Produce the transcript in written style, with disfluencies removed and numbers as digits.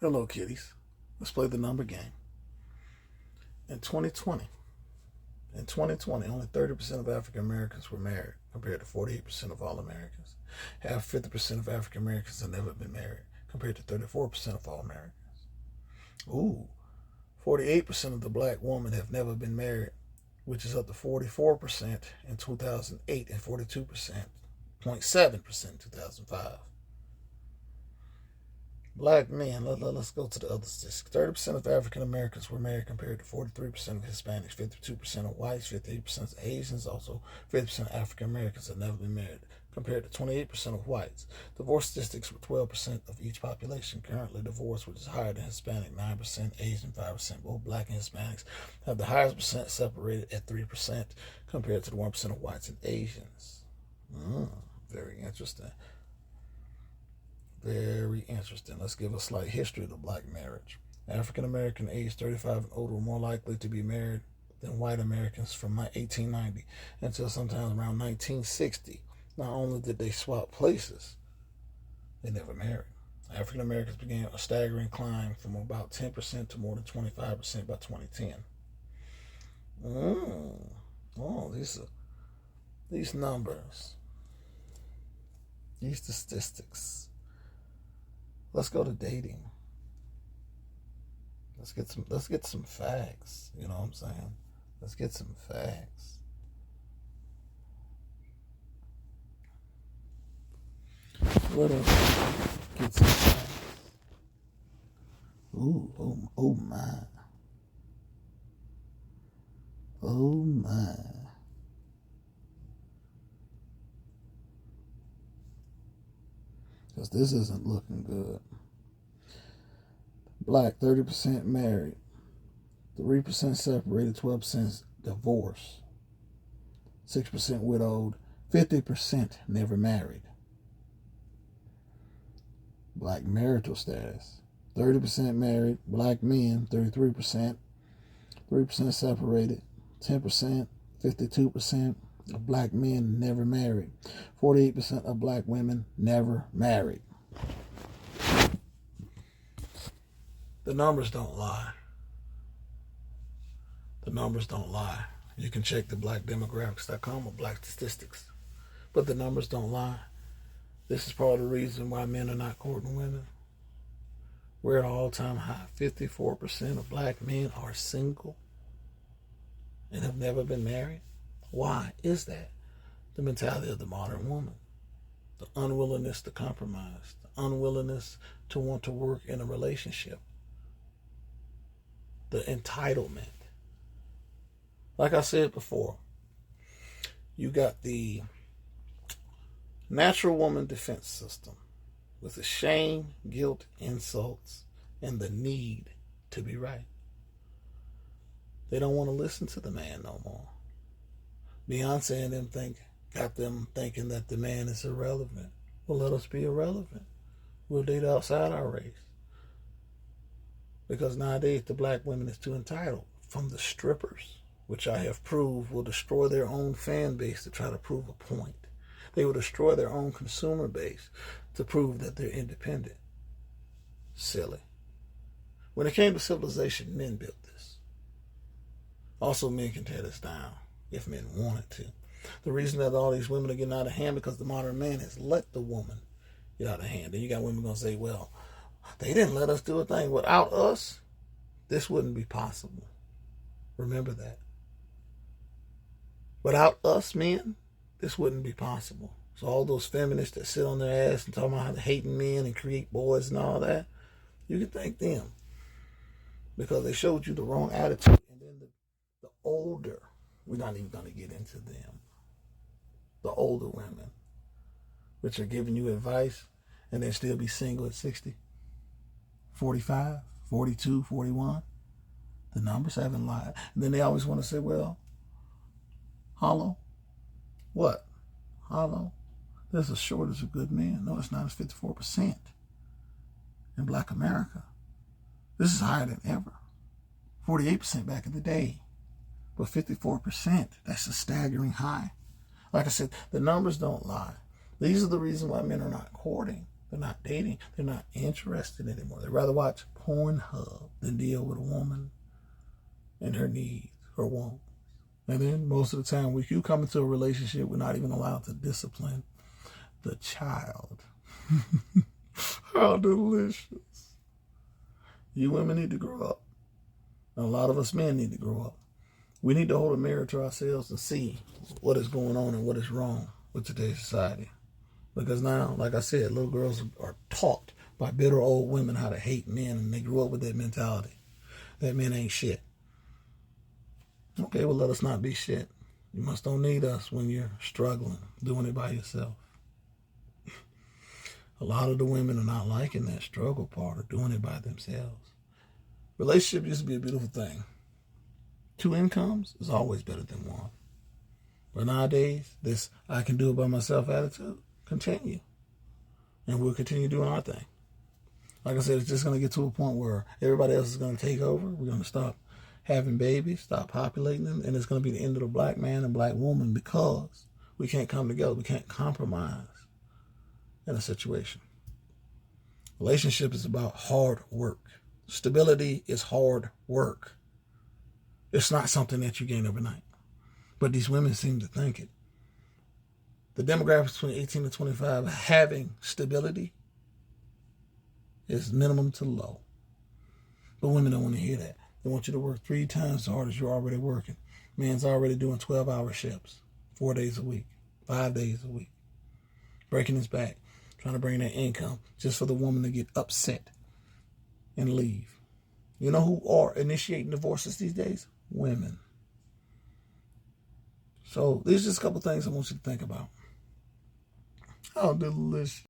Hello, kitties. Let's play the number game. In 2020, only 30% of African Americans were married, compared to 48% of all Americans. Half 50% of African Americans have never been married, compared to 34% of all Americans. 48% of the black women have never been married, which is up to 44% in 2008 and 42.7% in 2005. Black men, let's go to the other statistics. 30% of African Americans were married, compared to 43% of Hispanics, 52% of whites, 58% of Asians, also 50% of African Americans have never been married, compared to 28% of whites. Divorce statistics were 12% of each population currently divorced, which is higher than Hispanic, 9%, Asian, 5%. Both black and Hispanics have the highest percent, separated at 3%, compared to the 1% of whites and Asians. Very interesting. Very interesting. Let's give a slight history of the black marriage. African American aged 35 and older were more likely to be married than white Americans from 1890 until sometime around 1960. Not only did they swap places, they never married. African Americans began a staggering climb from about 10% to more than 25% by 2010. These numbers, these statistics. Let's go to dating. Let's get some facts. You know what I'm saying? Let's get some facts. Let us get some facts. Oh my. Oh my. Because this isn't looking good. Black, 30% married, 3% separated, 12% divorced, 6% widowed, 50% never married. Black marital status, 30% married, black men, 33%, 3% separated, 10%, 52% of black men never married. 48% of black women never married. The numbers don't lie. The numbers don't lie. You can check the blackdemographics.com or black statistics. But the numbers don't lie. This is part of the reason why men are not courting women. We're at an all-time high. 54% of black men are single and have never been married. Why is that? The mentality of the modern woman. The unwillingness to compromise. The unwillingness to want to work in a relationship. The entitlement. Like I said before, you got the natural woman defense system with the shame, guilt, insults, and the need to be right. They don't want to listen to the man no more. Beyonce and them got them thinking that the man is irrelevant. Well, let us be irrelevant. We'll date outside our race. Because nowadays the black women is too entitled. From the strippers, which I have proved will destroy their own fan base to try to prove a point. They will destroy their own consumer base to prove that they're independent. Silly. When it came to civilization, men built this. Also, men can tear this down if men wanted to. The reason that all these women are getting out of hand because the modern man has let the woman get out of hand. And you got women going to say, well, they didn't let us do a thing. Without us, this wouldn't be possible. Remember that. Without us men, this wouldn't be possible. So all those feminists that sit on their ass and talk about how they're hating men and create boys and all that, you can thank them. Because they showed you the wrong attitude. And then the older, we're not even going to get into them. The older women, which are giving you advice and they still be single at 60, 45, 42, 41. The numbers haven't lied. And then they always want to say, well, hollow. What? Hollow? There's a shortage of good men. No, it's not. It's 54% in black America. This is higher than ever. 48% back in the day. But 54%, that's a staggering high. Like I said, the numbers don't lie. These are the reasons why men are not courting. They're not dating. They're not interested anymore. They'd rather watch Pornhub than deal with a woman and her needs, her wants. And then most of the time, when you come into a relationship, we're not even allowed to discipline the child. How delicious. You women need to grow up. And a lot of us men need to grow up. We need to hold a mirror to ourselves and see what is going on and what is wrong with today's society. Because now, like I said, little girls are taught by bitter old women how to hate men, and they grew up with that mentality that men ain't shit. Okay, well, let us not be shit. You must don't need us when you're struggling, doing it by yourself. A lot of the women are not liking that struggle part of doing it by themselves. Relationship used to be a beautiful thing. 2 incomes is always better than 1. But nowadays, this I can do it by myself attitude continue. And we'll continue doing our thing. Like I said, it's just going to get to a point where everybody else is going to take over. We're going to stop having babies, stop populating them, and it's going to be the end of the black man and black woman because we can't come together. We can't compromise in a situation. Relationship is about hard work. Stability is hard work. It's not something that you gain overnight. But these women seem to think it. The demographics between 18 and 25 having stability is minimum to low. But women don't want to hear that. They want you to work 3 times as hard as you're already working. Man's already doing 12-hour shifts, 4 days a week, 5 days a week, breaking his back, trying to bring that income just for the woman to get upset and leave. You know who are initiating divorces these days? Women. So these are just a couple things I want you to think about. How delicious.